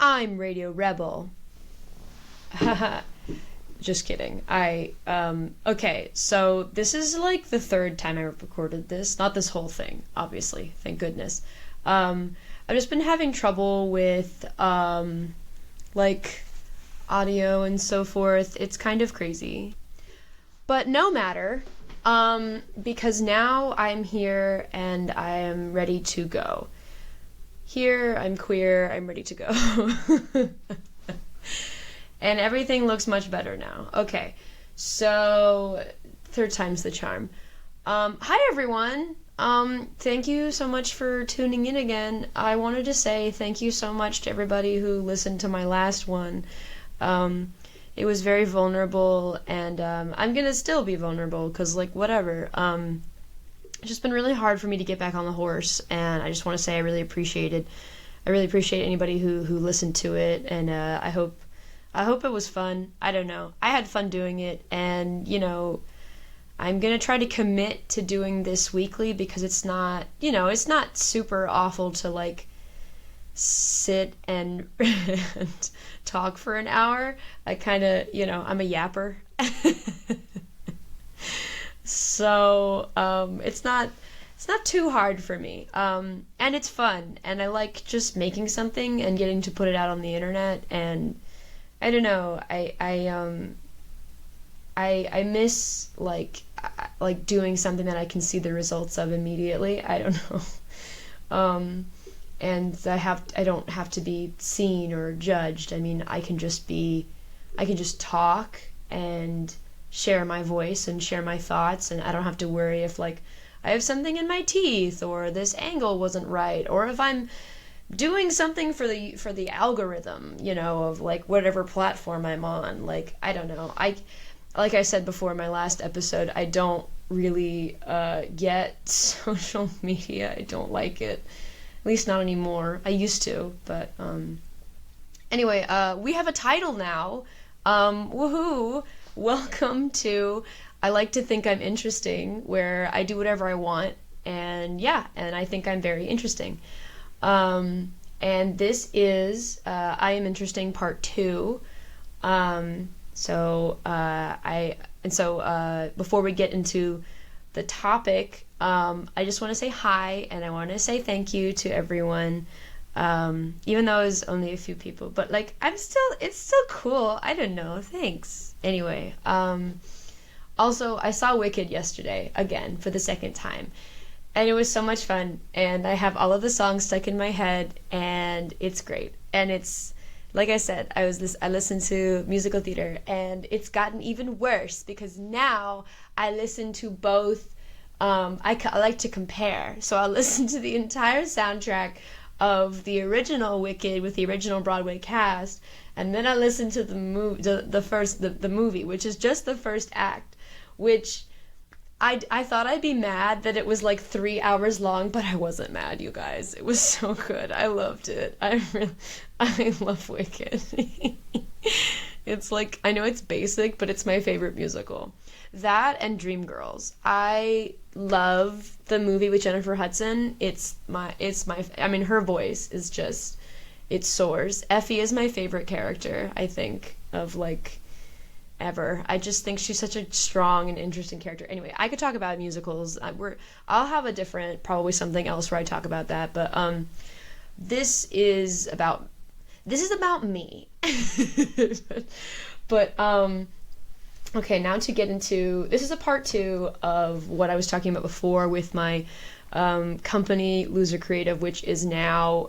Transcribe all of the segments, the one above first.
I'm Radio Rebel. Just kidding. Okay, so this is like the third time I've recorded this. Not this whole thing, obviously, thank goodness. I've just been having trouble with, like, audio and so forth. It's kind of crazy. But no matter, because now I'm here and I am ready to go. Here, I'm queer, I'm ready to go. And everything looks much better now. Okay, so third time's the charm. Hi everyone. Thank you so much for tuning in again. I wanted to say thank you so much to everybody who listened to my last one. It was very vulnerable, and I'm gonna still be vulnerable, because, like, whatever. It's just been really hard for me to get back on the horse, and I just want to say I really appreciate anybody who listened to it, and I hope it was fun. I don't know. I had fun doing it, and, I'm going to try to commit to doing this weekly, because it's not super awful to, like, sit and talk for an hour. I kind of, I'm a yapper. So, it's not too hard for me. And it's fun, and I like just making something and getting to put it out on the internet, and I don't know, I miss, like doing something that I can see the results of immediately. I don't know. And I don't have to be seen or judged. I mean, I can just talk and share my voice and share my thoughts, and I don't have to worry if, like, I have something in my teeth, or this angle wasn't right, or if I'm doing something for the algorithm, of, like, whatever platform I'm on. Like, I don't know. Like I said before in my last episode, I don't really get social media. I don't like it. At least not anymore. I used to, but anyway, we have a title now. Woohoo! Welcome to I Like to Think I'm Interesting, where I do whatever I want, and I think I'm very interesting. And this is I Am Interesting Part 2. Before we get into the topic, I just want to say hi, and I want to say thank you to everyone, even though it was only a few people, but, like, it's still cool. I don't know, thanks. Anyway, also, I saw Wicked yesterday, again, for the second time, and it was so much fun, and I have all of the songs stuck in my head, and it's great, and it's, like I said, I listened to musical theater, and it's gotten even worse, because now I listen to both. I like to compare, so I'll listen to the entire soundtrack of the original Wicked with the original Broadway cast, and then I listen to the movie, which is just the first act, which I thought I'd be mad that it was like 3 hours long, but I wasn't mad, you guys. It was so good. I loved it. I love Wicked. It's like, I know it's basic, but it's my favorite musical. That and Dreamgirls. I love the movie with Jennifer Hudson. I mean, her voice is just, it soars. Effie is my favorite character, I think, of, like, ever. I just think she's such a strong and interesting character. Anyway, I could talk about musicals. I'll have a different, probably something else where I talk about that, but this is about me. But okay, now to get into, this is a part 2 of what I was talking about before with my company, LOUZR Creative, which is now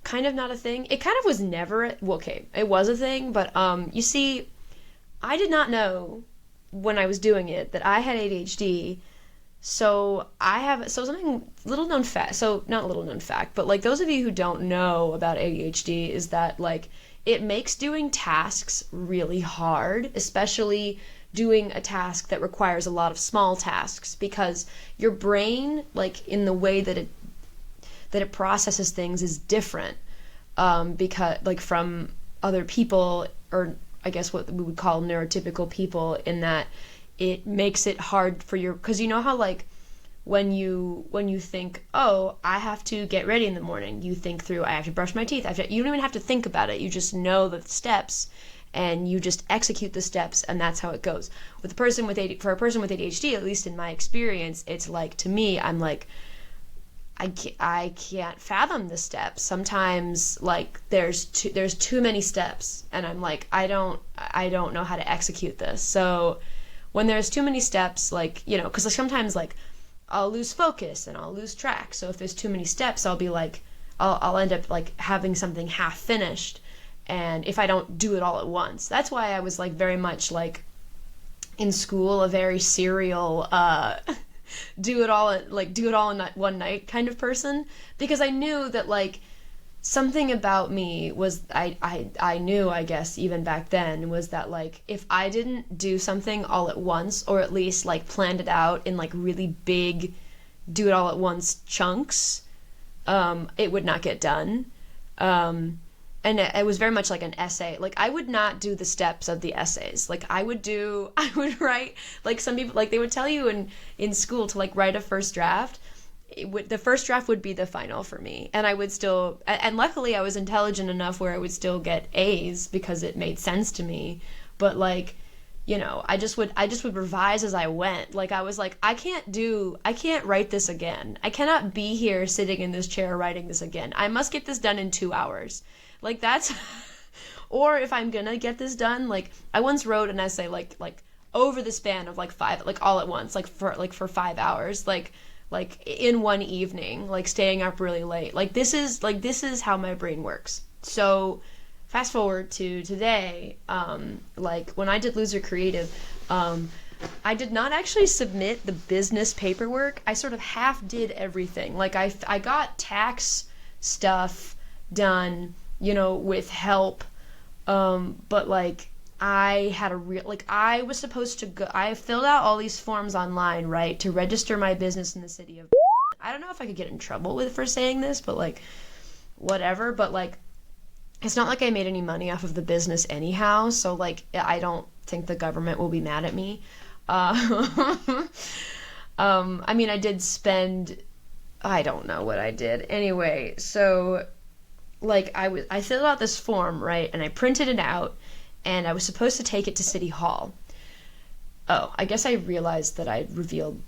kind of not a thing. It kind of was never, well, okay, it was a thing, but you see, I did not know when I was doing it that I had ADHD. So something little known fact, so not little known fact, but, like, those of you who don't know about ADHD is that, like, it makes doing tasks really hard, especially doing a task that requires a lot of small tasks, because your brain, like, in the way that it processes things is different, because, like, from other people, or I guess what we would call neurotypical people, in that it makes it hard for because you know how, like, when you think, oh, I have to get ready in the morning, you think through, I have to brush my teeth. You don't even have to think about it. You just know the steps, and you just execute the steps, and that's how it goes. With a person with for a person with ADHD, at least in my experience, it's like, to me, I'm like, I can't fathom the steps. Sometimes, like, there's too many steps, and I'm like, I don't know how to execute this. So when there's too many steps, like, because sometimes, like, I'll lose focus and I'll lose track. So if there's too many steps, I'll be like, I'll end up like having something half finished, and if I don't do it all at once. That's why I was like very much like in school a very serial do it all in one night kind of person, because I knew that like something about me was, I knew, I guess, even back then, was that like if I didn't do something all at once, or at least like planned it out in like really big do it all at once chunks, it would not get done. And it was very much like an essay. Like, I would not do the steps of the essays. Like, I would write, like, some people, like, they would tell you in school to, like, write a first draft. The first draft would be the final for me. And I would still, and luckily I was intelligent enough where I would still get A's because it made sense to me. But, like, I just would revise as I went. Like, I was like, I can't write this again. I cannot be here sitting in this chair writing this again. I must get this done in 2 hours. Like, that's, or if I'm gonna get this done, like, I once wrote an essay, like over the span of, like, 5, like, all at once, like, for 5 hours, like, in one evening, like, staying up really late. Like, this is how my brain works. So, fast forward to today, like, when I did LOUZR Creative, I did not actually submit the business paperwork. I sort of half did everything. Like, I got tax stuff done, with help, but, like, I had I was supposed to go, I filled out all these forms online, right, to register my business in the city of, I don't know if I could get in trouble for saying this, but, like, whatever, but, like, it's not like I made any money off of the business anyhow, so, like, I don't think the government will be mad at me. I mean, I did spend, I don't know what I did. Anyway, so, like, I filled out this form, right, and I printed it out, and I was supposed to take it to City Hall. Oh, I guess I realized that I revealed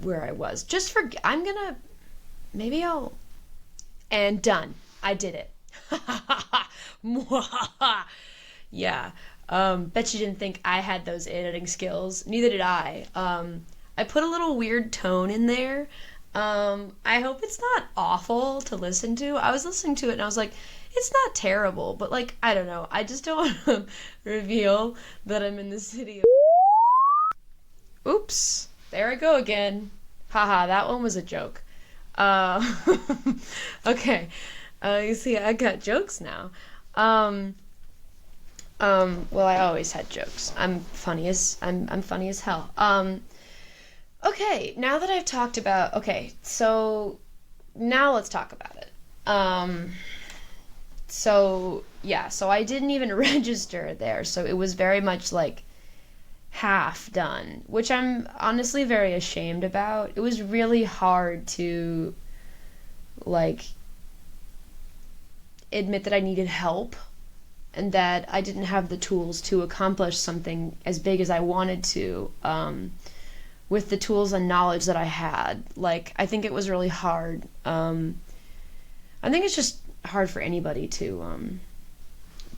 where I was. And done. I did it. Yeah. Bet you didn't think I had those editing skills. Neither did I. I put a little weird tone in there. I hope it's not awful to listen to. I was listening to it and I was like, it's not terrible, but, like, I don't know. I just don't want to reveal that I'm in the city of... Oops. There I go again. Haha, that one was a joke. Okay. You see, I got jokes now. Well, I always had jokes. I'm funny as hell. Okay, now that I've talked about, okay, so now let's talk about it. So I didn't even register there, so it was very much like half done, which I'm honestly very ashamed about. It was really hard to, like, admit that I needed help and that I didn't have the tools to accomplish something as big as I wanted to, with the tools and knowledge that I had. Like, I think it was really hard. I think it's just hard for anybody to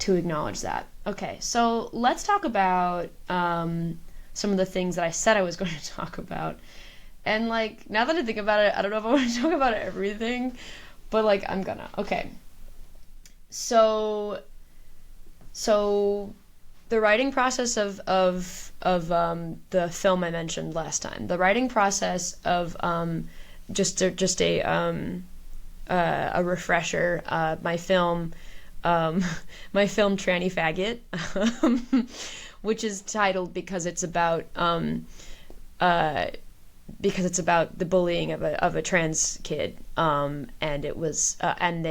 acknowledge that. Okay, so let's talk about some of the things that I said I was going to talk about. And, like, now that I think about it, I don't know if I want to talk about everything, but, like, I'm gonna. Okay. So the writing process of the film I mentioned last time. The writing process of just a refresher. My film Tranny Faggot, which is titled because it's about the bullying of a trans kid, and it was and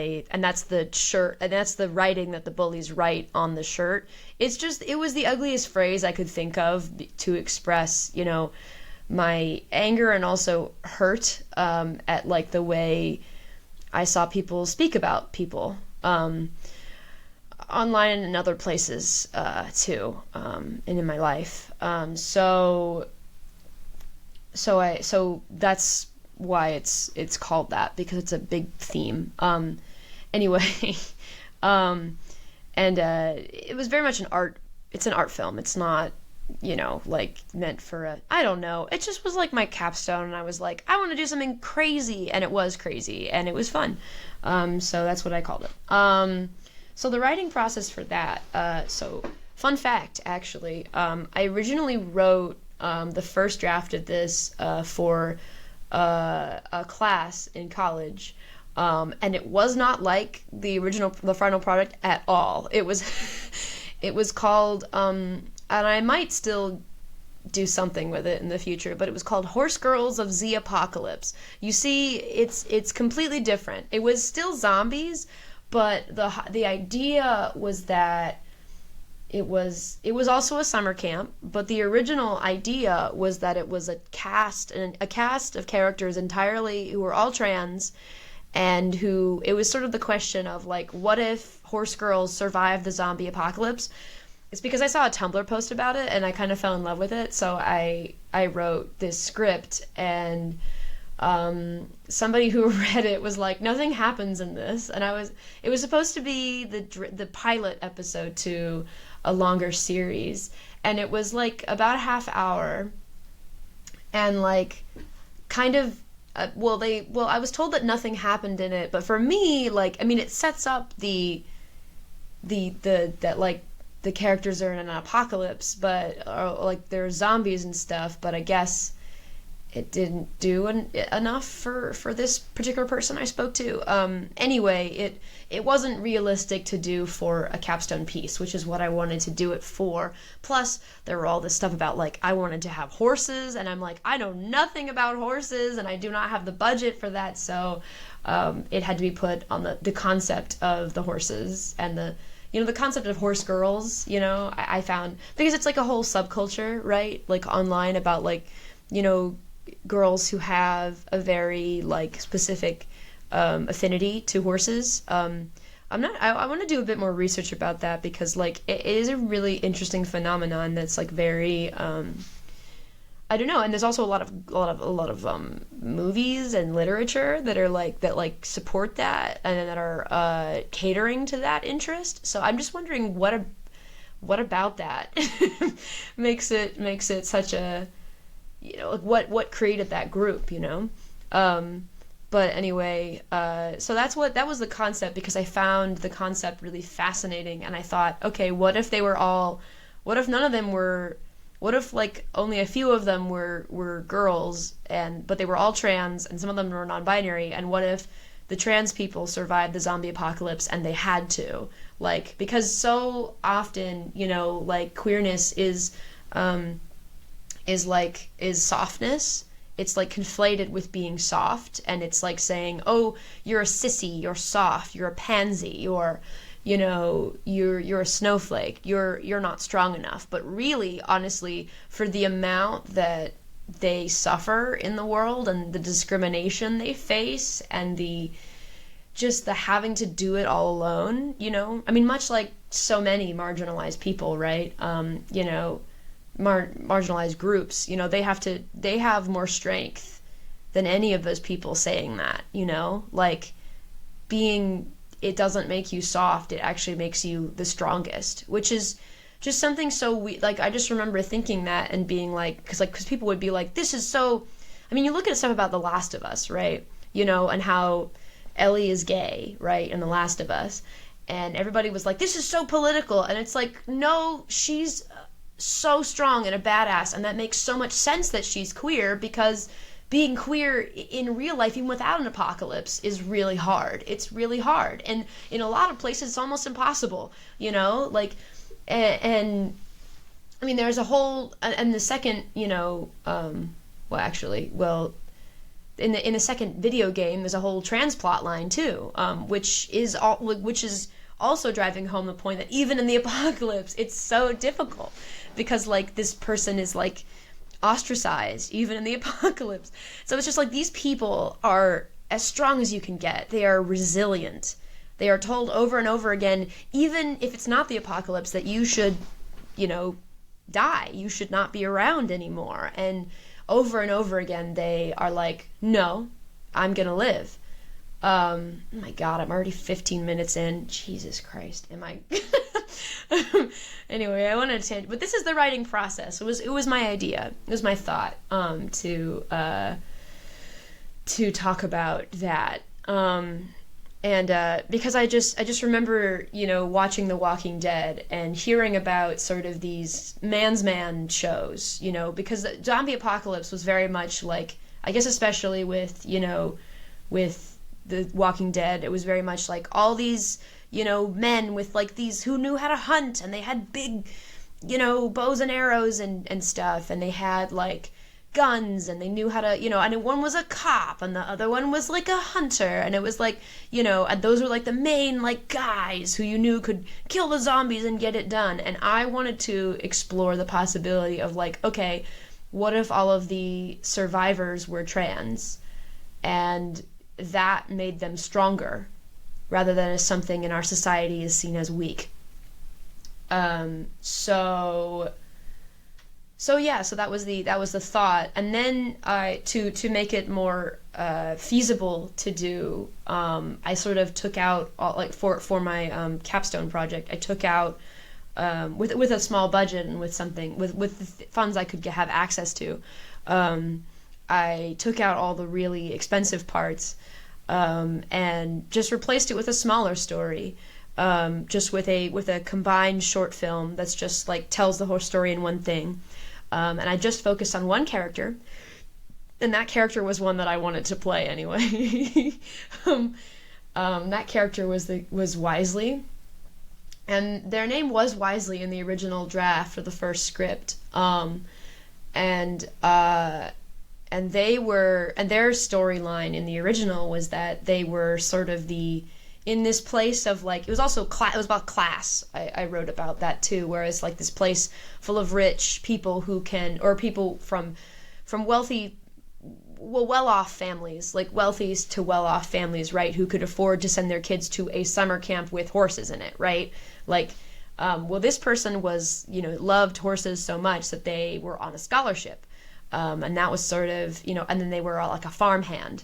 that's the shirt, and that's the writing that the bullies write on the shirt. It was the ugliest phrase I could think of to express, my anger and also hurt at like the way I saw people speak about people online and in other places too, and in my life. So that's why it's called that, because it's a big theme. Anyway, and it was very much it's an art film. It's not, like meant for I don't know. It just was like my capstone, and I was like, I want to do something crazy, and it was crazy, and it was fun. So that's what I called it. So the writing process for that, so fun fact, actually, I originally wrote the first draft of this for a class in college, and it was not like the final product at all. It was it was called, and I might still do something with it in the future, but it was called Horse Girls of Z Apocalypse. You see, it's completely different. It was still zombies, but the idea was that it was also a summer camp, but the original idea was that it was a cast of characters entirely who were all trans, and who, it was sort of the question of like, what if horse girls survive the zombie apocalypse? It's because I saw a Tumblr post about it and I kind of fell in love with it, so I wrote this script, and somebody who read it was like, nothing happens in this, and it was supposed to be the pilot episode to a longer series, and it was like about a half hour, and like kind of I was told that nothing happened in it, but for me, like, I mean, it sets up that like the characters are in an apocalypse, but like there's zombies and stuff, but I guess it didn't do enough for this particular person I spoke to. Anyway, it wasn't realistic to do for a capstone piece, which is what I wanted to do it for. Plus, there were all this stuff about, like, I wanted to have horses, and I'm like, I know nothing about horses, and I do not have the budget for that, so it had to be put on the concept of the horses and the concept of horse girls, I found, because it's like a whole subculture, right? Like online about like, girls who have a very like specific affinity to horses. I want to do a bit more research about that, because like it is a really interesting phenomenon that's like very I don't know, and there's also a lot of movies and literature that support that and that are catering to that interest. So I'm just wondering what about that makes it such a, like what created that group, but anyway, so that was the concept, because I found the concept really fascinating, and I thought, okay, what if none of them were, what if like only a few of them were girls, but they were all trans, and some of them were non-binary, and what if the trans people survived the zombie apocalypse and they had to, like, because so often, like queerness is softness. It's like conflated with being soft, and it's like saying, oh, you're a sissy, you're soft, you're a pansy, you're a snowflake, you're not strong enough. But really, honestly, for the amount that they suffer in the world and the discrimination they face and the having to do it all alone, I mean, much like so many marginalized people, right? Marginalized groups, they have more strength than any of those people saying that, like it doesn't make you soft, it actually makes you the strongest, which is just something so like, I just remember thinking that and being like, because people would be like, this is so, I mean, you look at stuff about The Last of Us, right? And how Ellie is gay, right, in The Last of Us, and everybody was like, this is so political, and it's like, no, she's so strong and a badass, and that makes so much sense that she's queer, because being queer in real life, even without an apocalypse, is really hard. It's really hard, and in a lot of places it's almost impossible, like, and I mean, there's a whole, and the second, in the second video game, there's a whole trans plot line too, which is also driving home the point that even in the apocalypse, it's so difficult, because like this person is like ostracized even in the apocalypse. So it's just like these people are as strong as you can get. They are resilient. They are told over and over again, even if it's not the apocalypse, that you should, die. You should not be around anymore. And over again, they are like, no, I'm going to live. My God, I'm already 15 minutes in. Jesus Christ. Am I... Anyway, I wanted to, but this is the writing process. It was my idea. It was my thought, to talk about that. And because I just remember, watching The Walking Dead and hearing about sort of these man's man shows, because the zombie apocalypse was very much like, I guess especially with The Walking Dead, it was very much like all these, men with like these who knew how to hunt, and they had big, bows and arrows and stuff, and they had like guns, and they knew how to, and one was a cop and the other one was like a hunter, and it was like, and those were like the main like guys who you knew could kill the zombies and get it done. And I wanted to explore the possibility of like, okay, what if all of the survivors were trans, and that made them stronger rather than as something in our society is seen as weak. So that was the thought. And then to make it more feasible to do, I sort of took out for my capstone project, I took out with a small budget and with funds I could have access to, I took out all the really expensive parts, and just replaced it with a smaller story, just with a combined short film that's just like tells the whole story in one thing. And I just focused on one character, and that character was one that I wanted to play anyway. That character was Wisely, and their name was Wisely in the original draft for the first script. And their storyline in the original was that they were sort of in this place of like, it was also it was about class. I wrote about that too, whereas like this place full of rich people or people from wealthy, well-off families, like wealthy to well-off families, right, who could afford to send their kids to a summer camp with horses in it, right? Like, this person was, loved horses so much that they were on a scholarship. And that was sort of, and then they were like a farmhand,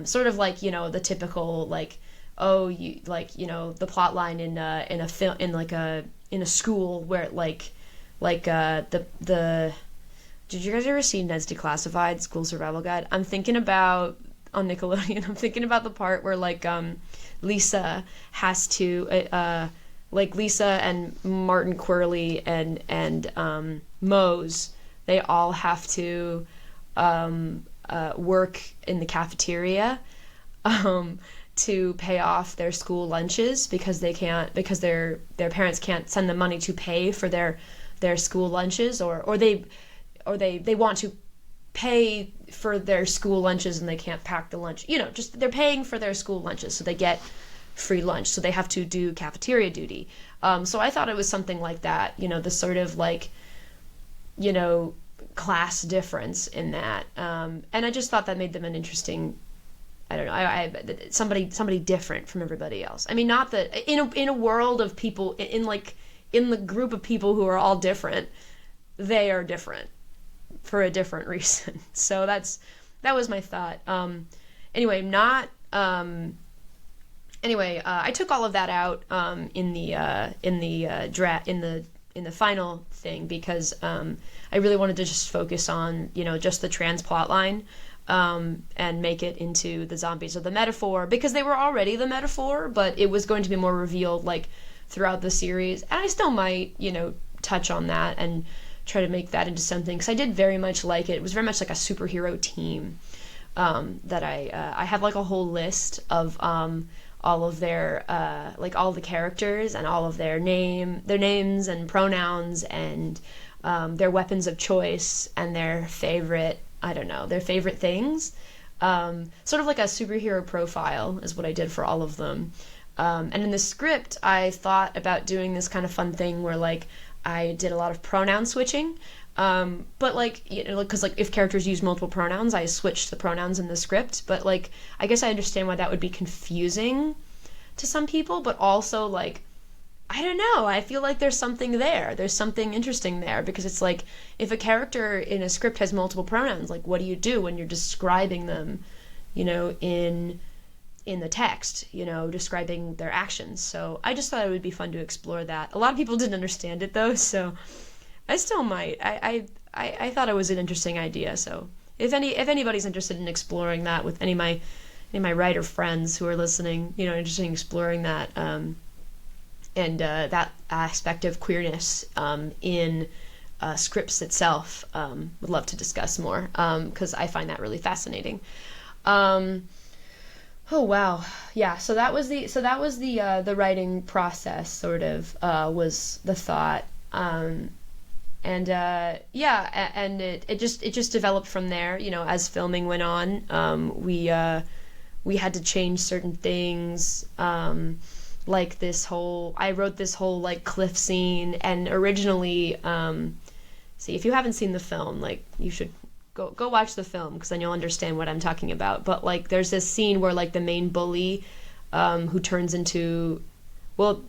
sort of like, the typical like, the plot line in a film, in a school where did you guys ever see Ned's Declassified School Survival Guide? I'm thinking about, on Nickelodeon, I'm thinking about the part where Lisa has to, Lisa and Martin Quirley and Mose, they all have to work in the cafeteria to pay off their school lunches because their parents can't send them money to pay for their school lunches, or they want to pay for their school lunches and they can't pack the lunch. Just they're paying for their school lunches so they get free lunch, so they have to do cafeteria duty. So I thought it was something like that, the sort of like, class difference in that. And I just thought that made them an interesting, I don't know, somebody different from everybody else. I mean, not that in a world of people, in the group of people who are all different, they are different for a different reason. So that was my thought. I took all of that out in the final thing because I really wanted to just focus on just the trans plot line, and make it into the zombies or the metaphor, because they were already the metaphor, but it was going to be more revealed like throughout the series, and I still might touch on that and try to make that into something, because I did very much like it. It was very much like a superhero team, that I have like a whole list of all of their all the characters and all of their names and pronouns and their weapons of choice and their favorite things. Sort of like a superhero profile is what I did for all of them. And in the script, I thought about doing this kind of fun thing where like I did a lot of pronoun switching. But like, because like if characters use multiple pronouns, I switched the pronouns in the script. But like, I guess I understand why that would be confusing to some people, but also like, I don't know, I feel like there's something there. There's something interesting there, because it's like, if a character in a script has multiple pronouns, like what do you do when you're describing them, in the text, describing their actions. So I just thought it would be fun to explore that. A lot of people didn't understand it though, so I still might. I thought it was an interesting idea. So if anybody's interested in exploring that with any of my writer friends who are listening, interested in exploring that, and that aspect of queerness in scripts itself, would love to discuss more, because I find that really fascinating. Oh wow, yeah. So that was the writing process, sort of, was the thought, and yeah, and it just developed from there. As filming went on, we had to change certain things, like I wrote this whole like cliff scene, and originally, see, if you haven't seen the film, like, you should go watch the film, because then you'll understand what I'm talking about. But like, there's this scene where like the main bully, who turns into, well,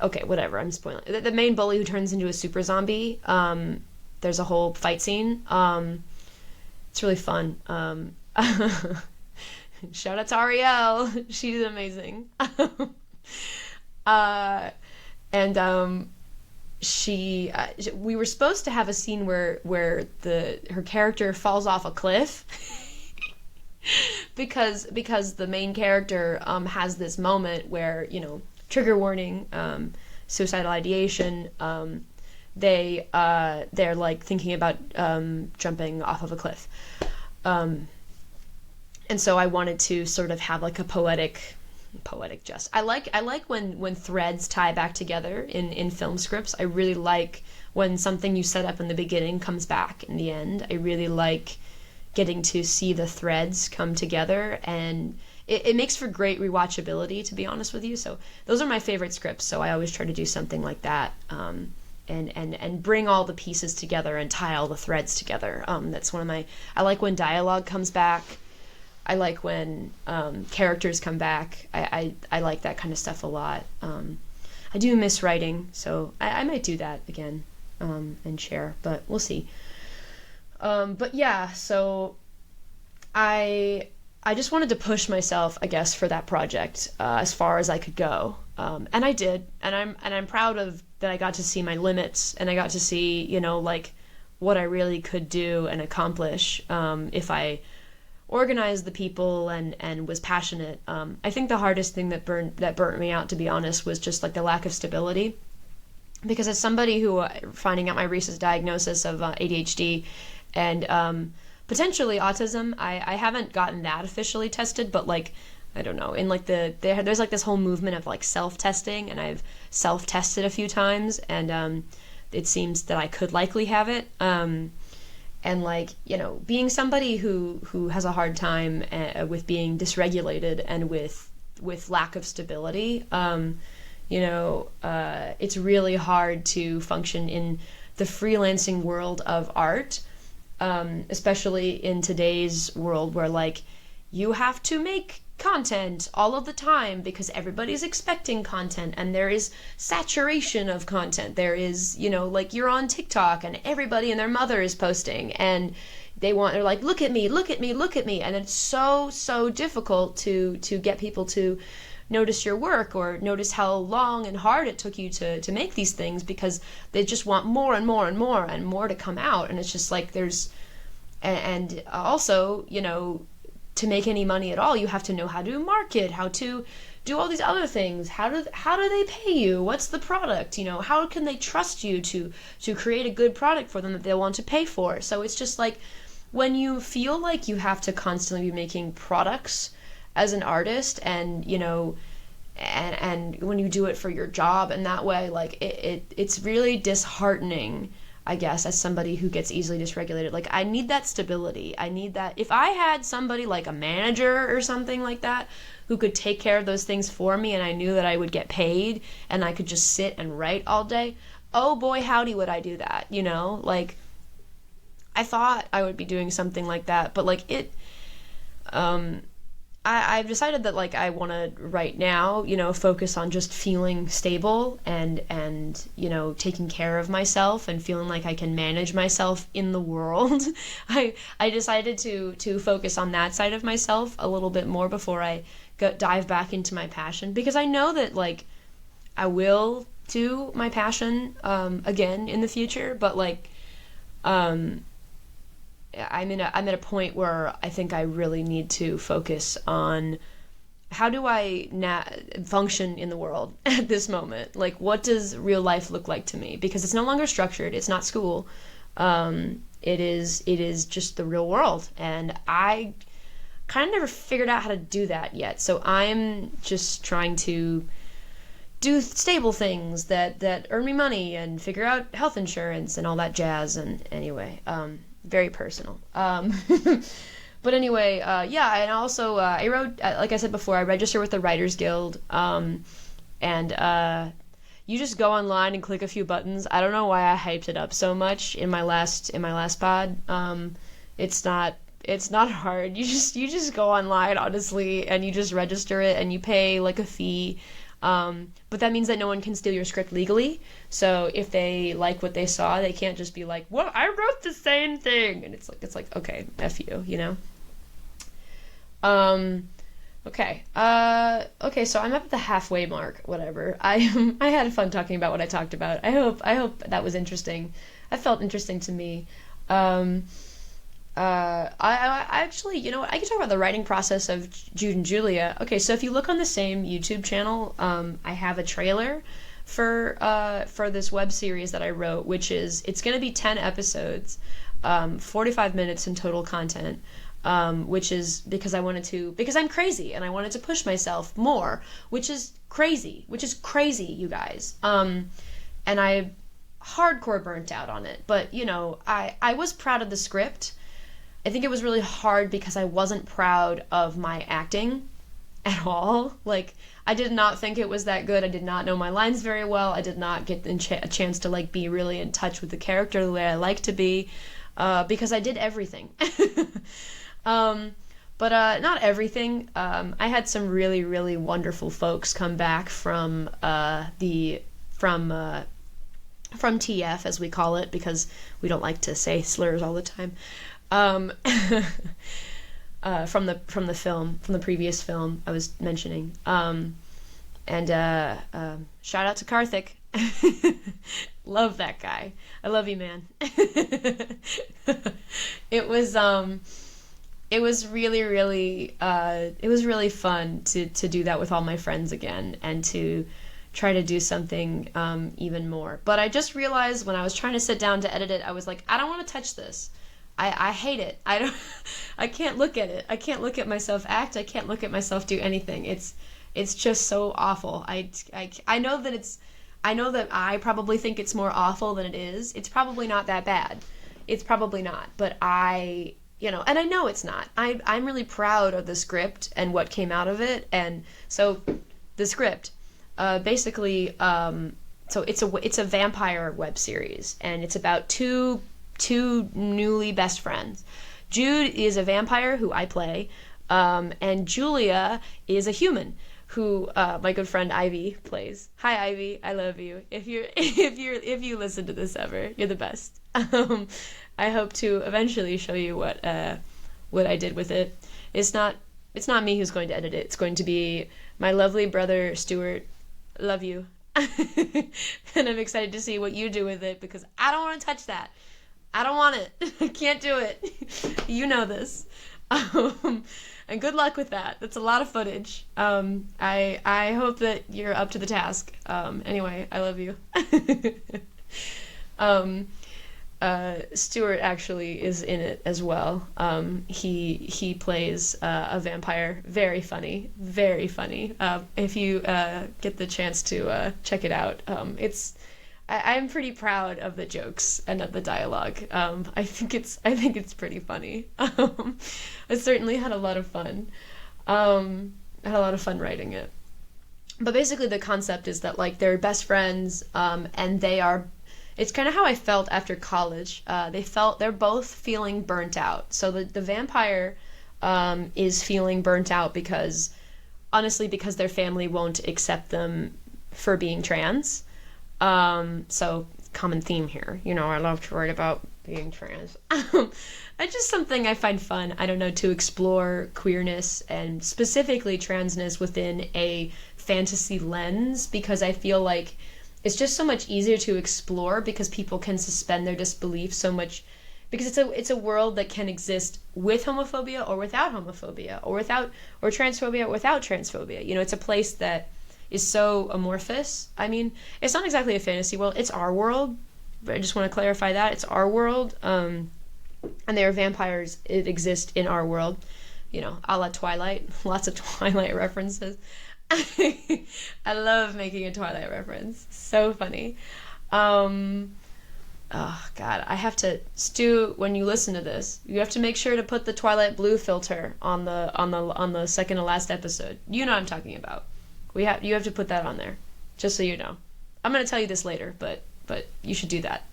okay, whatever, I'm spoiling. The main bully who turns into a super zombie, there's a whole fight scene. It's really fun. Shout out to Ariel. She's amazing. And we were supposed to have a scene where her character falls off a cliff, because the main character has this moment where, trigger warning, suicidal ideation, they're like thinking about jumping off of a cliff, and so I wanted to sort of have like a poetic just. I like when threads tie back together in film scripts. I really like when something you set up in the beginning comes back in the end. I really like getting to see the threads come together, and it makes for great rewatchability, to be honest with you. So those are my favorite scripts, so I always try to do something like that, and bring all the pieces together and tie all the threads together. That's one of my... I like when dialogue comes back. I like when characters come back. I like that kind of stuff a lot. I do miss writing, so I might do that again, and share, but we'll see. But yeah, so I just wanted to push myself, I guess, for that project, as far as I could go, and I did, and I'm proud of that. I got to see my limits, and I got to see, like, what I really could do and accomplish, if I organized the people and was passionate. I think the hardest thing that burnt me out, to be honest, was just like the lack of stability, because as somebody who, finding out my recent diagnosis of ADHD and potentially autism, I haven't gotten that officially tested, but like, I don't know, in like there's like this whole movement of like self-testing, and I've self-tested a few times, and it seems that I could likely have it. And like, being somebody who has a hard time with being dysregulated and with lack of stability, it's really hard to function in the freelancing world of art, especially in today's world where like you have to make content all of the time because everybody's expecting content, and there is saturation of content. There is, like, you're on TikTok and everybody and their mother is posting, and they're like, look at me, look at me, look at me. And it's so difficult to get people to notice your work, or notice how long and hard it took you to make these things, because they just want more and more and more and more to come out. And it's just like and also, to make any money at all, you have to know how to market, how to do all these other things. How do they pay you? What's the product? How can they trust you to create a good product for them that they'll want to pay for? So it's just like, when you feel like you have to constantly be making products as an artist, and and when you do it for your job in that way, like it's really disheartening, I guess, as somebody who gets easily dysregulated. Like, I need that stability. I need that. If I had somebody like a manager or something like that who could take care of those things for me, and I knew that I would get paid and I could just sit and write all day, oh boy, howdy would I do that, you know? Like, I thought I would be doing something like that, but like I've decided that like I want to right now, you know, focus on just feeling stable and you know, taking care of myself and feeling like I can manage myself in the world. I decided to focus on that side of myself a little bit more before I dive back into my passion, because I know that like I will do my passion again in the future, but like um I'm at a point where I think I really need to focus on how do I function in the world at this moment. Like, what does real life look like to me? Because it's no longer structured. It's not school. It is just the real world, and I kind of never figured out how to do that yet. So I'm just trying to do stable things that earn me money and figure out health insurance and all that jazz. And anyway, very personal. But anyway, yeah, and also I wrote, like I said before, I register with the Writers Guild, and you just go online and click a few buttons. I don't know why I hyped it up so much in my last pod. It's not hard. You just go online, honestly, and you just register it, and you pay like a fee. But that means that no one can steal your script legally. So if they like what they saw, they can't just be like, "Well, I wrote the same thing," and it's like okay, F you, you know. Okay. Okay. So I'm up at the halfway mark. Whatever. I had fun talking about what I talked about. I hope that was interesting. That felt interesting to me. I actually, you know what, I can talk about the writing process of Jude and Julia. Okay, so if you look on the same YouTube channel, I have a trailer for this web series that I wrote, which is, it's going to be 10 episodes, 45 minutes in total content, which is because because I'm crazy and I wanted to push myself more, which is crazy, you guys. And I hardcore burnt out on it, but you know, I was proud of the script. I think it was really hard because I wasn't proud of my acting at all. Like, I did not think it was that good. I did not know my lines very well. I did not get a chance to like be really in touch with the character the way I like to be, because I did everything. But not everything. I had some really, really wonderful folks come back from TF, as we call it, because we don't like to say slurs all the time. From the film, from the previous film I was mentioning. And shout out to Karthik. Love that guy. I love you, man. It was really, really it was really fun to do that with all my friends again, and to try to do something even more. But I just realized when I was trying to sit down to edit it, I was like, I don't want to touch this. I hate it. I can't look at it. I can't look at myself act. I can't look at myself do anything. It's just so awful. I know that I probably think it's more awful than it is. It's probably not that bad. It's probably not. But and I know it's not. I'm really proud of the script and what came out of it. And so the script, basically, so it's a vampire web series, and it's about two newly best friends. Jude is a vampire who I play, and Julia is a human who my good friend Ivy plays. Hi Ivy, I love you. If you listen to this ever, you're the best. I hope to eventually show you what I did with it. It's not me who's going to edit it. It's going to be my lovely brother Stuart. Love you. And I'm excited to see what you do with it, because I don't want to touch that. I don't want it. I can't do it. You know this. And good luck with that. That's a lot of footage. I hope that you're up to the task. Anyway, I love you. Stuart actually is in it as well. He plays a vampire. Very funny. Very funny. If you get the chance to check it out, I'm pretty proud of the jokes and of the dialogue. I think it's pretty funny. I certainly had a lot of fun. I had a lot of fun writing it. But basically the concept is that like they're best friends, and they are it's kind of how I felt after college. They're both feeling burnt out. So the vampire is feeling burnt out because, honestly, because their family won't accept them for being trans. So common theme here. You know, I love to write about being trans. It's just something I find fun. I don't know, to explore queerness and specifically transness within a fantasy lens, because I feel like it's just so much easier to explore because people can suspend their disbelief so much, because it's a world that can exist with homophobia or without homophobia, or transphobia without transphobia. You know, it's a place that is so amorphous. I mean, it's not exactly a fantasy world. It's our world. But I just want to clarify that. It's our world. And there are vampires that exist in our world. You know, a la Twilight. Lots of Twilight references. I love making a Twilight reference. So funny. Oh God, I have to, Stu, when you listen to this, you have to make sure to put the Twilight blue filter on the second to last episode. You know what I'm talking about. You have to put that on there, just so you know. I'm gonna tell you this later, but you should do that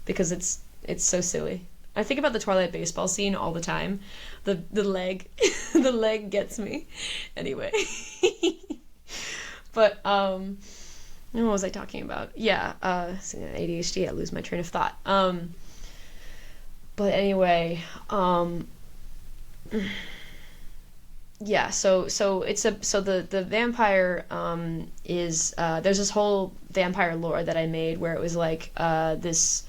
because it's so silly. I think about the Twilight baseball scene all the time. The leg, the leg gets me. Anyway, but what was I talking about? Yeah, ADHD. I lose my train of thought. But anyway, yeah, so the vampire is there's this whole vampire lore that I made where it was like this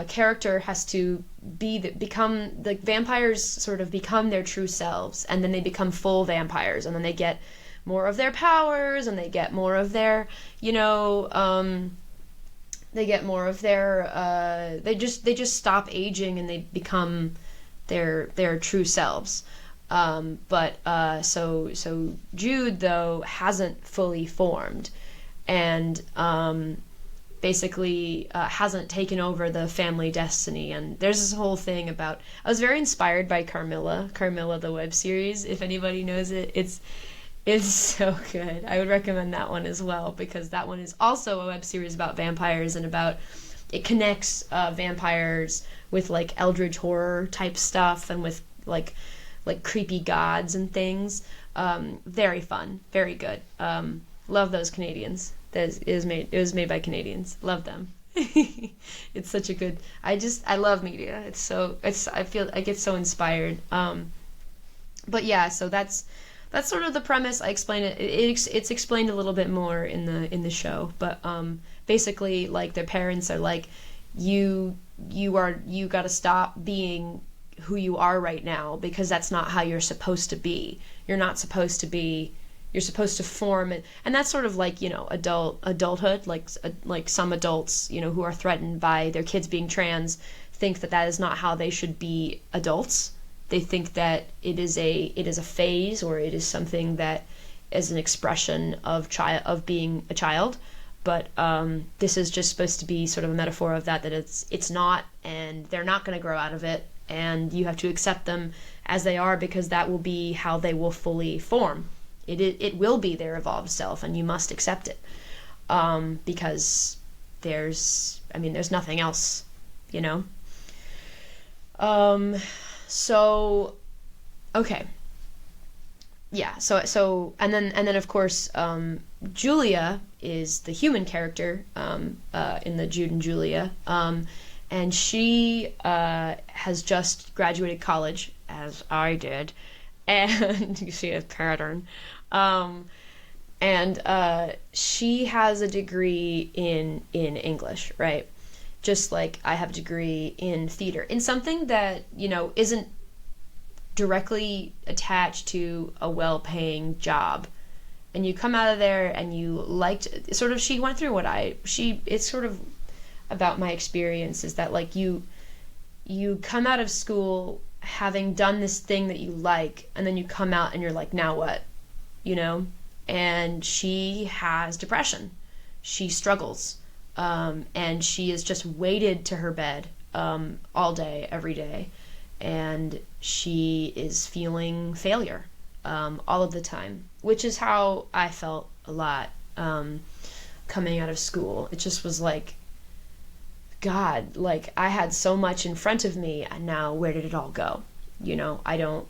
character has to become the vampires sort of become their true selves, and then they become full vampires, and then they get more of their powers, and they get more of their, you know, they get more of their they just stop aging and they become their true selves. So Jude, though, hasn't fully formed, and basically hasn't taken over the family destiny. And there's this whole thing about, I was very inspired by Carmilla the web series. If anybody knows it, it's so good. I would recommend that one as well, because that one is also a web series about vampires, and about, it connects vampires with like eldritch horror type stuff, and with like creepy gods and things. Very fun, very good. Love those Canadians. It was made by Canadians. Love them. It's such a good. I love media. I feel I get so inspired. But yeah, so that's sort of the premise. I explain it. It's explained a little bit more in the show. But basically, like, their parents are like, you got to stop being who you are right now, because that's not how you're supposed to be. You're not supposed to be. You're supposed to form it, and that's sort of like, you know, adulthood. Like some adults, you know, who are threatened by their kids being trans, think that is not how they should be adults. They think that it is a phase, or it is something that is an expression of being a child. But this is just supposed to be sort of a metaphor of that it's not, and they're not going to grow out of it, and you have to accept them as they are, because that will be how they will fully form. It will be their evolved self, and you must accept it, because there's nothing else, you know. So okay, yeah. So and then of course, Julia is the human character in the Jude and Julia, and she has just graduated college, as I did. And you see a pattern. And she has a degree in English, right? Just like I have a degree in theater, in something that, you know, isn't directly attached to a well-paying job. And you come out of there and you liked, sort of, she went through it's sort of about my experience, is that, like, you come out of school having done this thing that you like, and then you come out and you're like, now what? You know? And she has depression. She struggles. And she is just weighted to her bed all day, every day. And she is feeling failure all of the time, which is how I felt a lot coming out of school. It just was like, God, like I had so much in front of me, and now where did it all go? I don't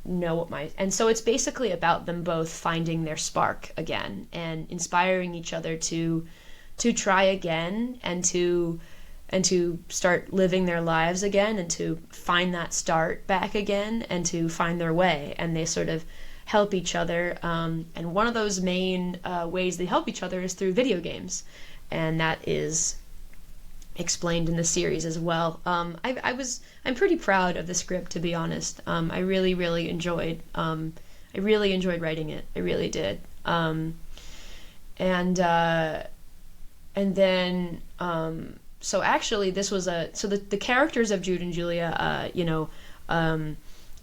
know what and so it's basically about them both finding their spark again and inspiring each other to try again and to start living their lives again and to find that start back again and to find their way. And they sort of help each other. And one of those main ways they help each other is through video games. And that is explained in the series as well. I'm pretty proud of the script, to be honest. I really enjoyed writing it. I really did. And then so actually this was the characters of Jude and Julia,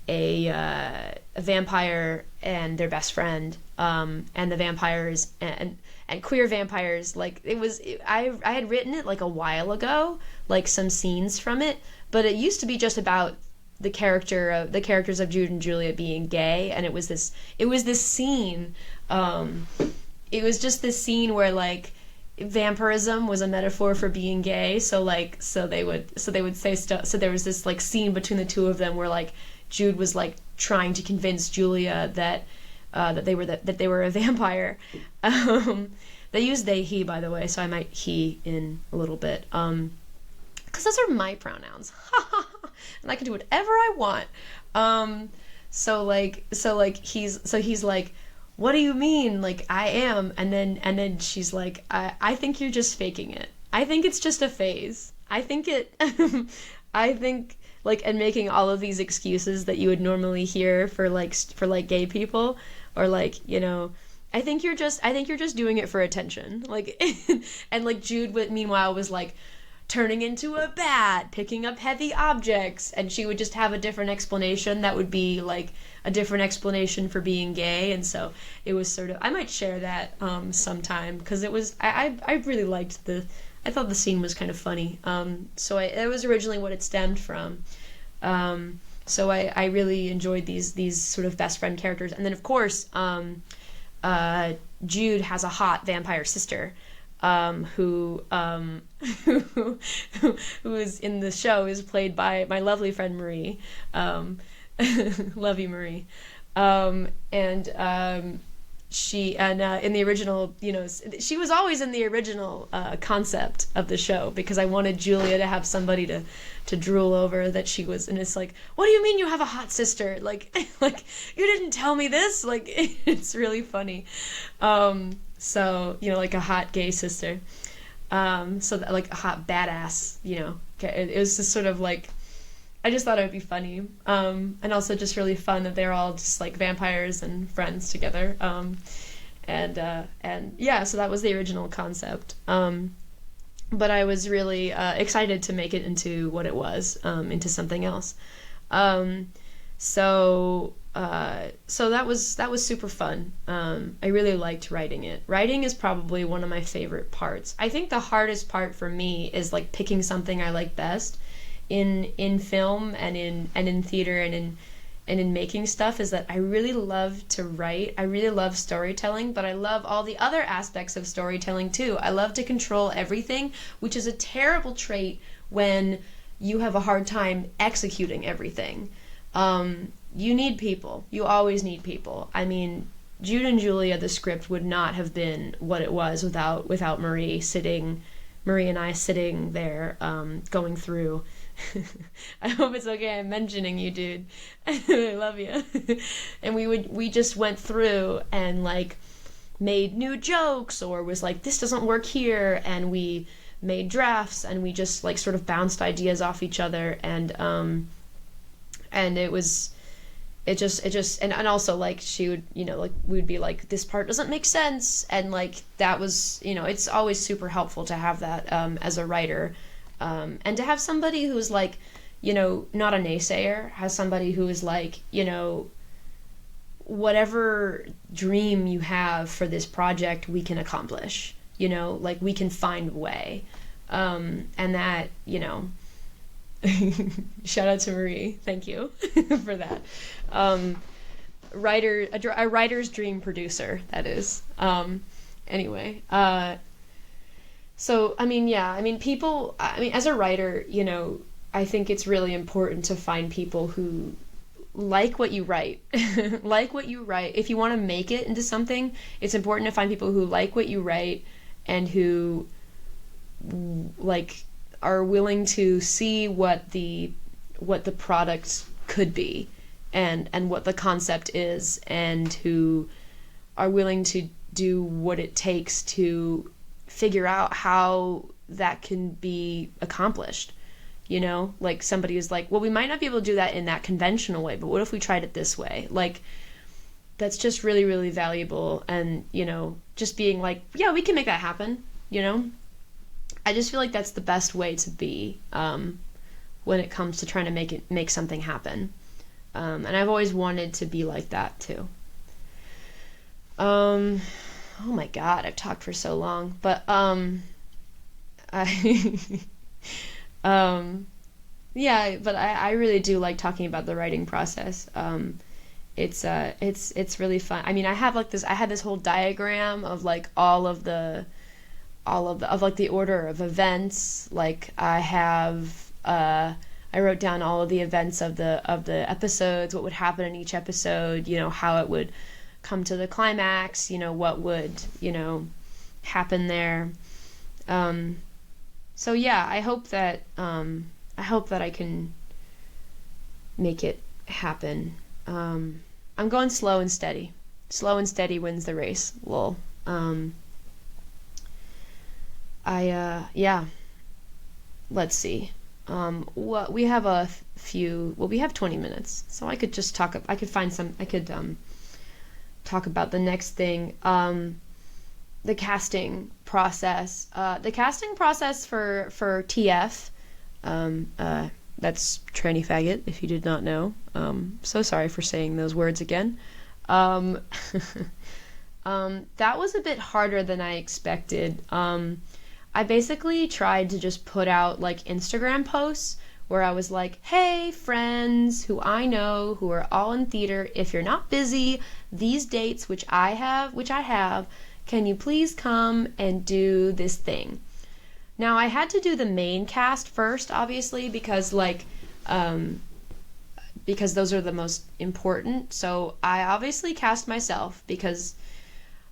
a vampire and their best friend, and the vampires and queer vampires. Like I had written it like a while ago, like some scenes from it, but it used to be just about the characters of Jude and Julia being gay, and it was this scene. It was just this scene where like vampirism was a metaphor for being gay. So they would say stuff. So there was this like scene between the two of them where like Jude was like trying to convince Julia that they were a vampire. They use they, he, by the way, so I might he in a little bit. Because those are my pronouns. And I can do whatever I want. So he's like, what do you mean? Like, I am. And then she's like, I think you're just faking it. I think it's just a phase. I think like, and making all of these excuses that you would normally hear for gay people, or like, I think you're just doing it for attention. Like, and like Jude meanwhile was like turning into a bat, picking up heavy objects, and she would just have a different explanation that would be like a different explanation for being gay. And so it was sort of, I might share that sometime, because it was, I really liked I thought the scene was kind of funny. So it was originally what it stemmed from. So I really enjoyed these sort of best friend characters. And then of course, Jude has a hot vampire sister, who is in the show is played by my lovely friend Marie. Love you, Marie. She in the original, she was always in the original concept of the show, because I wanted Julia to have somebody to drool over that she was, and it's like, what do you mean you have a hot sister? Like you didn't tell me this. Like, it's really funny. So like a hot gay sister. So that, like a hot badass. It was just sort of like, I just thought it would be funny, and also just really fun that they're all just like vampires and friends together, and yeah, so that was the original concept. But I was really excited to make it into what it was, into something else. So that was super fun. I really liked writing it. Writing is probably one of my favorite parts. I think the hardest part for me is like picking something I like best in film and in theater and in making stuff, is that I really love to write. I really love storytelling, but I love all the other aspects of storytelling too. I love to control everything, which is a terrible trait when you have a hard time executing everything. You need people. You always need people. I mean, Jude and Julia, the script would not have been what it was without Marie and I sitting there, going through. I hope it's okay I'm mentioning you, dude. I love you. And we just went through and like made new jokes, or was like, this doesn't work here, and we made drafts, and we just like sort of bounced ideas off each other, and and also like she would, like we'd be like, this part doesn't make sense, and like that was, it's always super helpful to have that as a writer. And to have somebody who's like, not a naysayer, has somebody who is like, whatever dream you have for this project, we can accomplish, like we can find a way. And that, shout out to Marie. Thank you for that. A writer's dream producer, that is. Anyway, So, I mean, yeah, I mean, people, I mean, as a writer, you know, I think it's really important to find people who like what you write. Like what you write. If you want to make it into something, it's important to find people who like what you write and who like are willing to see what the product could be and what the concept is, and who are willing to do what it takes to figure out how that can be accomplished. You know, like somebody who's like, well, we might not be able to do that in that conventional way, but what if we tried it this way? Like, that's just really, really valuable. And, you know, just being like, yeah, we can make that happen, you know? I just feel like that's the best way to be when it comes to trying to make something happen. And I've always wanted to be like that too. Oh my God, I've talked for so long, but I yeah, but I really do like talking about the writing process. It's really fun. I mean, I had this whole diagram of like of like the order of events. Like I wrote down all of the events of the episodes, what would happen in each episode, you know, how it would come to the climax, you know, what would, you know, happen there. So yeah, I hope that I can make it happen. I'm going slow and steady. Slow and steady wins the race. Lol. Yeah. Let's see. What we have we have 20 minutes, so I could just talk. I could talk about the next thing. The casting process. The casting process for TF. That's tranny faggot, if you did not know. So sorry for saying those words again. That was a bit harder than I expected. I basically tried to just put out like Instagram posts where I was like, hey, friends who I know who are all in theater, if you're not busy, these dates, which I have, can you please come and do this thing? Now, I had to do the main cast first, obviously, because those are the most important. So I obviously cast myself because,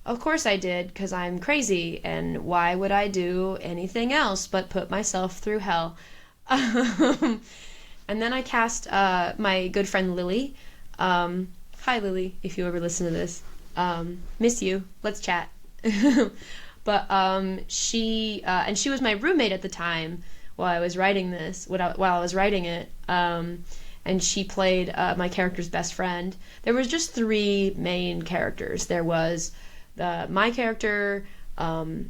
of course I did, because I'm crazy, and why would I do anything else but put myself through hell? And then I cast my good friend Lily. Hi, Lily, if you ever listen to this. Miss you. Let's chat. But she was my roommate at the time while I was writing it. And she played my character's best friend. There was just 3 main characters. There was my character, it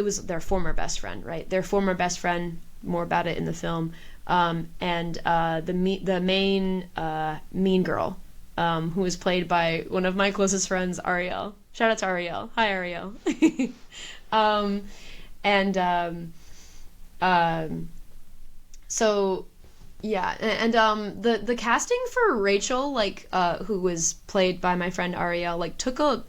was their former best friend, right? Their former best friend, more about it in the film, and the main mean girl, who was played by one of my closest friends, Ariel. Shout out to Ariel. Hi, Ariel. So yeah, and the casting for Rachel, like who was played by my friend Ariel, like took a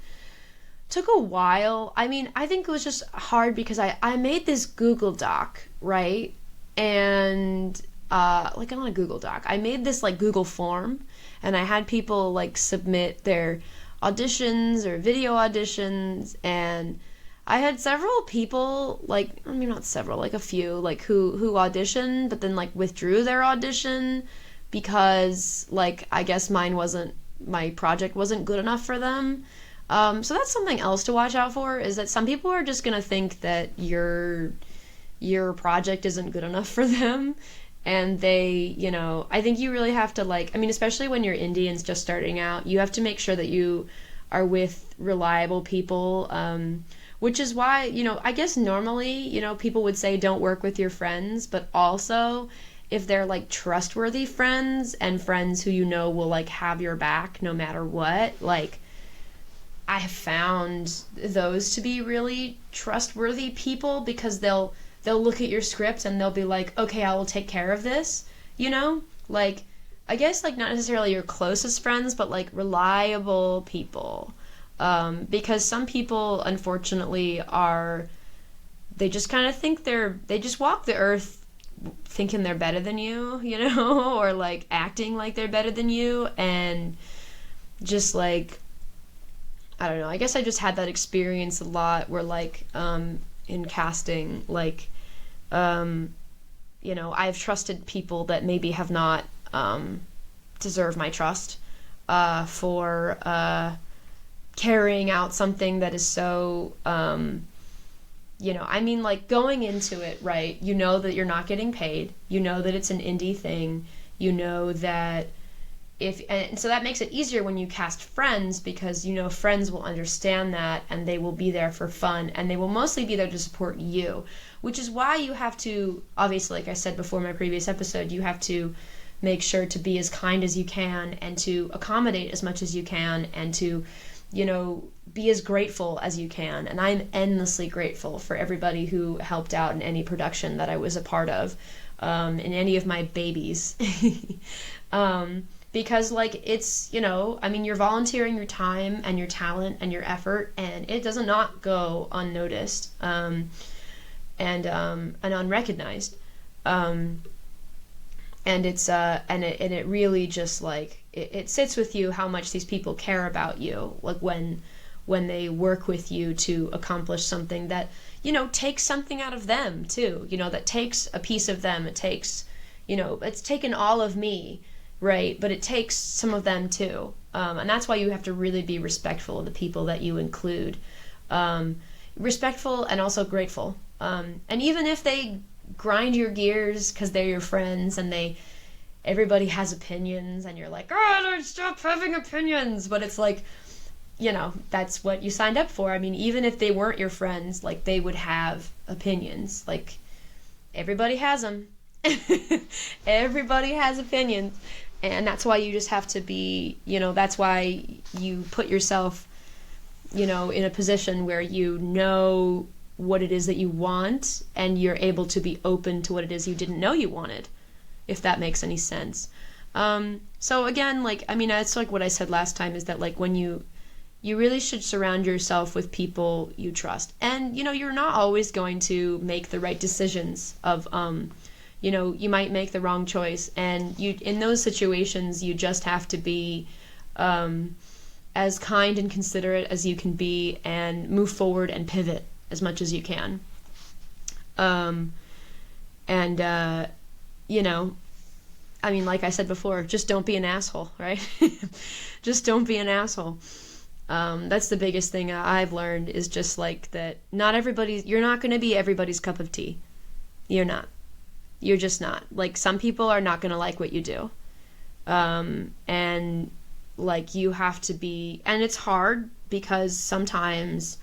while. I mean, I think it was just hard because I made this Google Doc, right? And like not a Google Doc. I made this like Google form, and I had people like submit their auditions or video auditions, and I had several people, like, I mean, not several, like a few, like who auditioned but then like withdrew their audition because like I guess my project wasn't good enough for them. So that's something else to watch out for, is that some people are just gonna think that your project isn't good enough for them, and they, you know, I think you really have to, like, I mean, especially when you're indie and just starting out, you have to make sure that you are with reliable people, which is why, you know, I guess normally, you know, people would say don't work with your friends, but also if they're like trustworthy friends and friends who you know will like have your back no matter what, like I have found those to be really trustworthy people, because they'll look at your script and they'll be like, okay, I will take care of this, you know? Like, I guess, like, not necessarily your closest friends, but, like, reliable people. Because some people, unfortunately, are they just kind of think they just walk the earth thinking they're better than you, you know, or like acting like they're better than you, and just like, I don't know, I guess I just had that experience a lot where like in casting, like you know, I've trusted people that maybe have not deserved my trust for carrying out something that is so you know, I mean, like, going into it, right, you know that you're not getting paid, you know that it's an indie thing, you know that and so that makes it easier when you cast friends, because you know friends will understand that, and they will be there for fun, and they will mostly be there to support you, which is why you have to, obviously, like I said before in my previous episode, you have to make sure to be as kind as you can, and to accommodate as much as you can, and to, you know, be as grateful as you can. And I'm endlessly grateful for everybody who helped out in any production that I was a part of, in any of my babies. Because, like, it's, you know, I mean, you're volunteering your time and your talent and your effort, and it does not go unnoticed and unrecognized. And it's and it really just, like, it sits with you how much these people care about you, like when they work with you to accomplish something that, you know, takes something out of them too, you know, that takes a piece of them. It takes, you know, it's taken all of me, right, but it takes some of them too, and that's why you have to really be respectful of the people that you include, respectful and also grateful, and even if they grind your gears because they're your friends, and everybody has opinions, and you're like, oh, stop having opinions, but it's like, you know, that's what you signed up for. I mean, even if they weren't your friends, like, they would have opinions, like, everybody has them. Everybody has opinions, and that's why you just have to be, you know, that's why you put yourself, you know, in a position where you know what it is that you want, and you're able to be open to what it is you didn't know you wanted, if that makes any sense. So again, like, I mean, it's like what I said last time, is that, like, when you really should surround yourself with people you trust, and, you know, you're not always going to make the right decisions of, you know, you might make the wrong choice, and in those situations you just have to be as kind and considerate as you can be, and move forward and pivot as much as you can. You know, I mean, like I said before, just don't be an asshole, right? Just don't be an asshole. That's the biggest thing I've learned, is just like that you're not going to be everybody's cup of tea. You're not. You're just not. Like, some people are not going to like what you do. And, like, you have to be, and it's hard because sometimes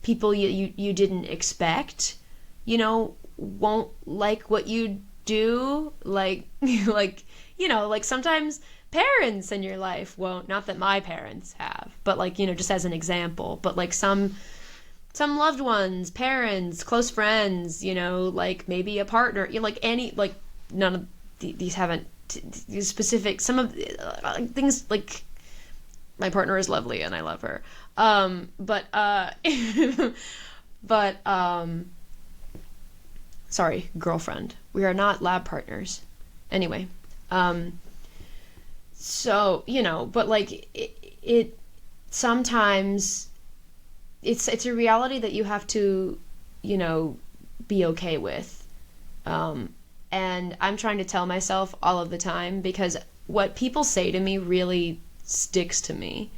people you didn't expect, you know, won't like what you do. Like, like, you know, like, sometimes parents in your life won't, not that my parents have, but, like, you know, just as an example, but, like, some loved ones, parents, close friends, you know, like, maybe a partner, you know, like, any, like, none of these haven't, these specific, some of things, like, my partner is lovely and I love her, but sorry, girlfriend, we are not lab partners, anyway, so, you know, but, like, it sometimes it's a reality that you have to, you know, be okay with. And I'm trying to tell myself all of the time, because what people say to me really sticks to me.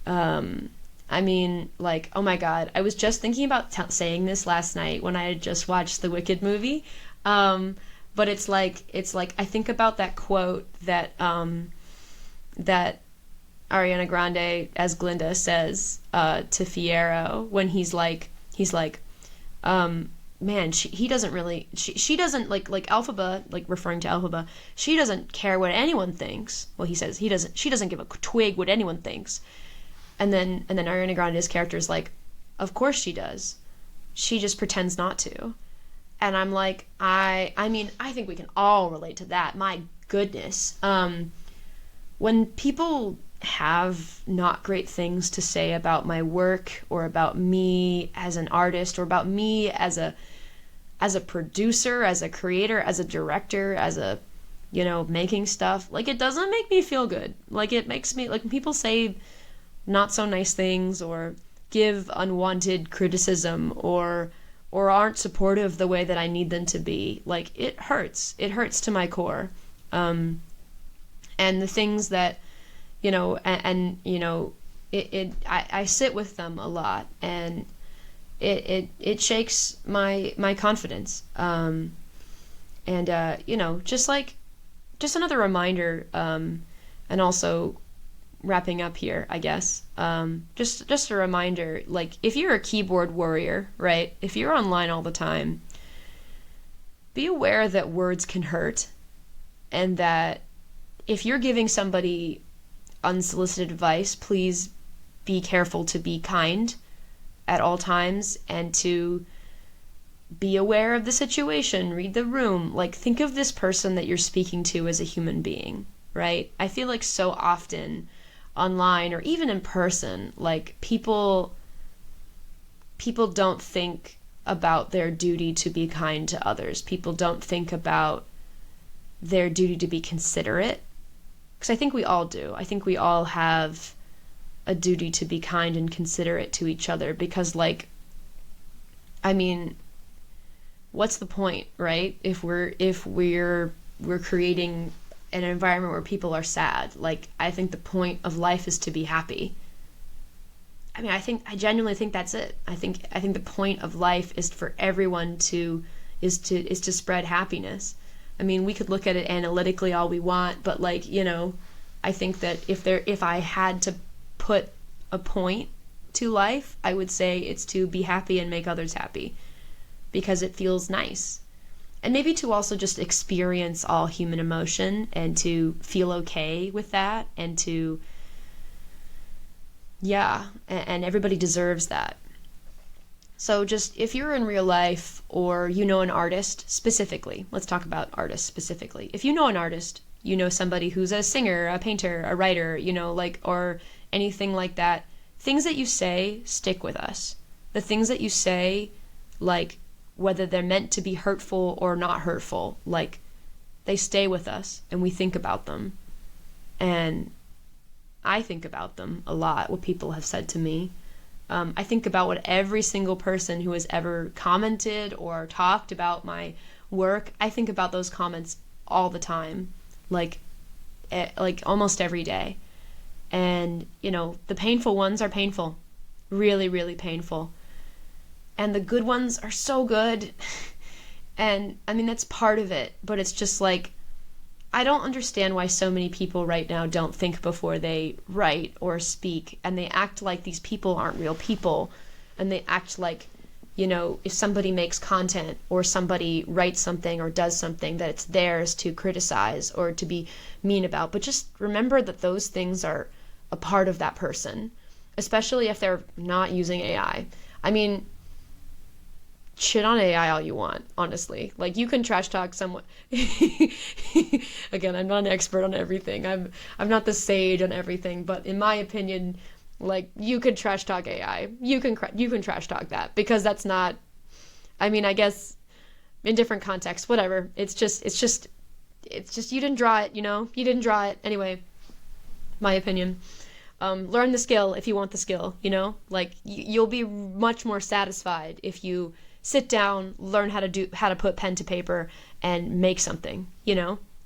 I mean, like, oh my God, I was just thinking about saying this last night when I had just watched the Wicked movie. But it's like, I think about that quote that, that Ariana Grande as Glinda says to Fiyero, when he's like, man, she doesn't like Elphaba, like, referring to Elphaba, she doesn't care what anyone thinks. Well, he says she doesn't give a twig what anyone thinks. And then Ariana Grande's character is like, of course she does. She just pretends not to. And I'm like, I mean, I think we can all relate to that. My goodness. When people have not great things to say about my work or about me as an artist or about me as a producer, as a creator, as a director, as a, making stuff, like, it doesn't make me feel good. Like, it makes me, like, when people say not so nice things or give unwanted criticism or aren't supportive the way that I need them to be, like, it hurts to my core. And the things that, I sit with them a lot, and it shakes my confidence. Just another reminder, and also wrapping up here, I guess. Just a reminder, like, if you're a keyboard warrior, right? If you're online all the time, be aware that words can hurt, and that if you're giving somebody unsolicited advice, please be careful to be kind at all times and to be aware of the situation, read the room. Like, think of this person that you're speaking to as a human being, right? I feel like so often online or even in person, like, people don't think about their duty to be kind to others. People don't think about their duty to be considerate. Because I think we all do. I think we all have a duty to be kind and considerate to each other, because, like, I mean, what's the point, right? If we're creating an environment where people are sad, like, I think the point of life is to be happy. I mean, I genuinely think that's it. I think the point of life is for everyone to spread happiness. I mean, we could look at it analytically all we want, but, like, I think that if I had to put a point to life, I would say it's to be happy and make others happy, because it feels nice. And maybe to also just experience all human emotion and to feel okay with that, and to, and everybody deserves that. So just, if you're in real life, or an artist specifically, let's talk about artists specifically. If you know an artist, somebody who's a singer, a painter, a writer, or anything like that, things that you say stick with us. The things that you say, like, whether they're meant to be hurtful or not hurtful, like, they stay with us and we think about them. And I think about them a lot, what people have said to me. I think about what every single person who has ever commented or talked about my work, I think about those comments all the time, like almost every day. And, the painful ones are painful, really, really painful. And the good ones are so good. And, I mean, that's part of it, but it's just like, I don't understand why so many people right now don't think before they write or speak, and they act like these people aren't real people, and they act like, if somebody makes content or somebody writes something or does something, that it's theirs to criticize or to be mean about. But just remember that those things are a part of that person, especially if they're not using AI. I mean, shit on AI all you want, honestly. Like, you can trash talk someone. Again, I'm not an expert on everything. I'm not the sage on everything, but in my opinion, like, you could trash talk AI. You can trash talk that, because that's not, I mean, I guess in different contexts, whatever. It's just you didn't draw it, you didn't draw it. Anyway, my opinion. Learn the skill if you want the skill, like, you'll be much more satisfied if you sit down, learn how to put pen to paper and make something,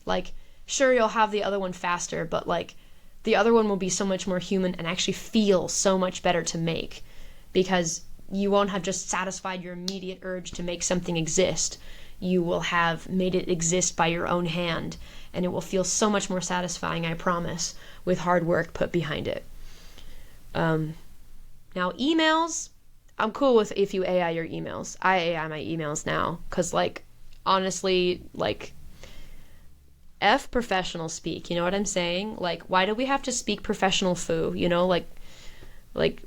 like, sure, you'll have the other one faster, but, like, the other one will be so much more human and actually feel so much better to make, because you won't have just satisfied your immediate urge to make something exist. You will have made it exist by your own hand, and it will feel so much more satisfying, I promise, with hard work put behind it. Now, emails, I'm cool with if you AI your emails. I AI my emails now, because, like, honestly, like, F professional speak, you know what I'm saying? Like, why do we have to speak professional foo, like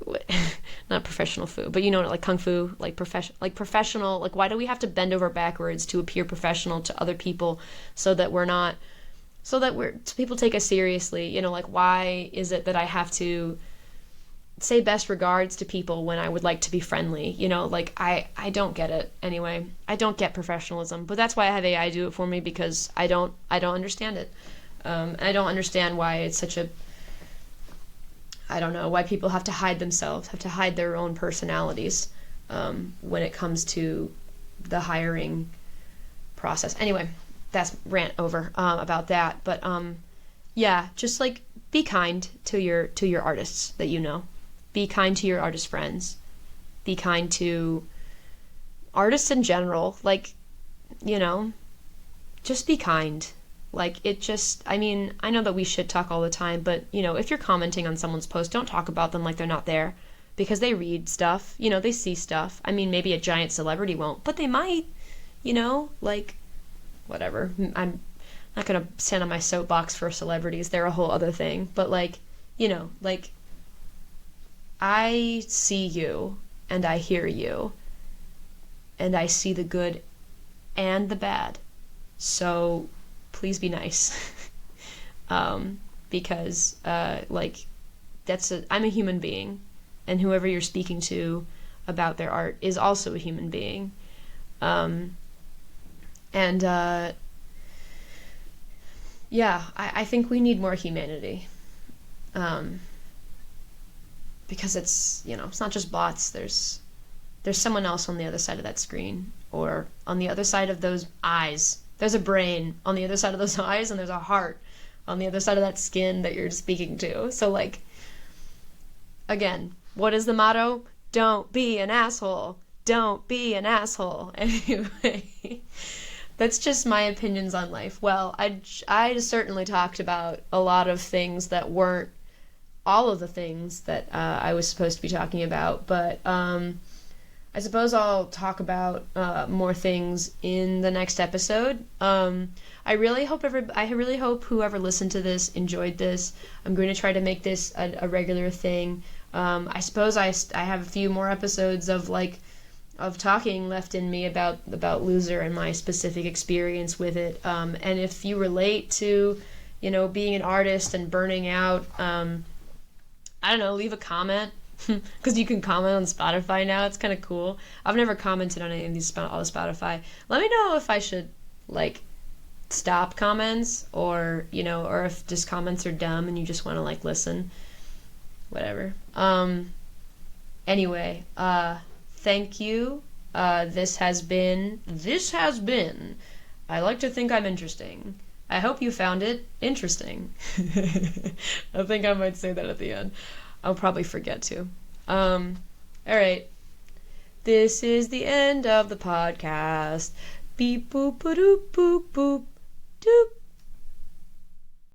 not professional foo, but like kung fu, like professional, like, why do we have to bend over backwards to appear professional to other people so that we're not so that people take us seriously. You know, like, why is it that I have to say best regards to people when I would like to be friendly? You know, like, I don't get it. Anyway, I don't get professionalism, but that's why I have AI do it for me, because I don't understand it. I don't understand why it's such a, I don't know, why people have to hide themselves, have to hide their own personalities when it comes to the hiring process. Anyway, that's rant over about that. But yeah, just like, be kind to your artists that you know. Be kind to your artist friends. Be kind to artists in general. Like, you know, just be kind. Like, it just, I mean, I know that we should talk all the time, but, you know, if you're commenting on someone's post, don't talk about them like they're not there, because they read stuff, you know, they see stuff. I mean, maybe a giant celebrity won't, but they might, you know, like, whatever. I'm not gonna stand on my soapbox for celebrities. They're a whole other thing. But, like, you know, like, I see you, and I hear you, and I see the good and the bad. So please be nice. Because like, I'm a human being, and whoever you're speaking to about their art is also a human being. Yeah, I think we need more humanity. Because it's, you know, it's not just bots. There's someone else on the other side of that screen, or on the other side of those eyes. There's a brain on the other side of those eyes, and there's a heart on the other side of that skin that you're speaking to. So, like, again, what is the motto? Don't be an asshole. Don't be an asshole. Anyway, that's just my opinions on life. Well, I certainly talked about a lot of things that weren't all of the things that I was supposed to be talking about, but I suppose I'll talk about more things in the next episode. I really hope whoever listened to this enjoyed this. I'm going to try to make this a regular thing. I suppose I have a few more episodes of talking left in me about LOUZR and my specific experience with it. And if you relate to, you know, being an artist and burning out, I don't know, leave a comment. Because you can comment on Spotify now. It's kind of cool. I've never commented on any of these on Spotify. Let me know if I should, like, stop comments, or, you know, or if just comments are dumb and you just want to, like, listen. Whatever. Anyway, thank you. This has been, I like to think I'm interesting. I hope you found it interesting. I think I might say that at the end. I'll probably forget to. Alright. This is the end of the podcast. Beep boop ba doop boop boop doop.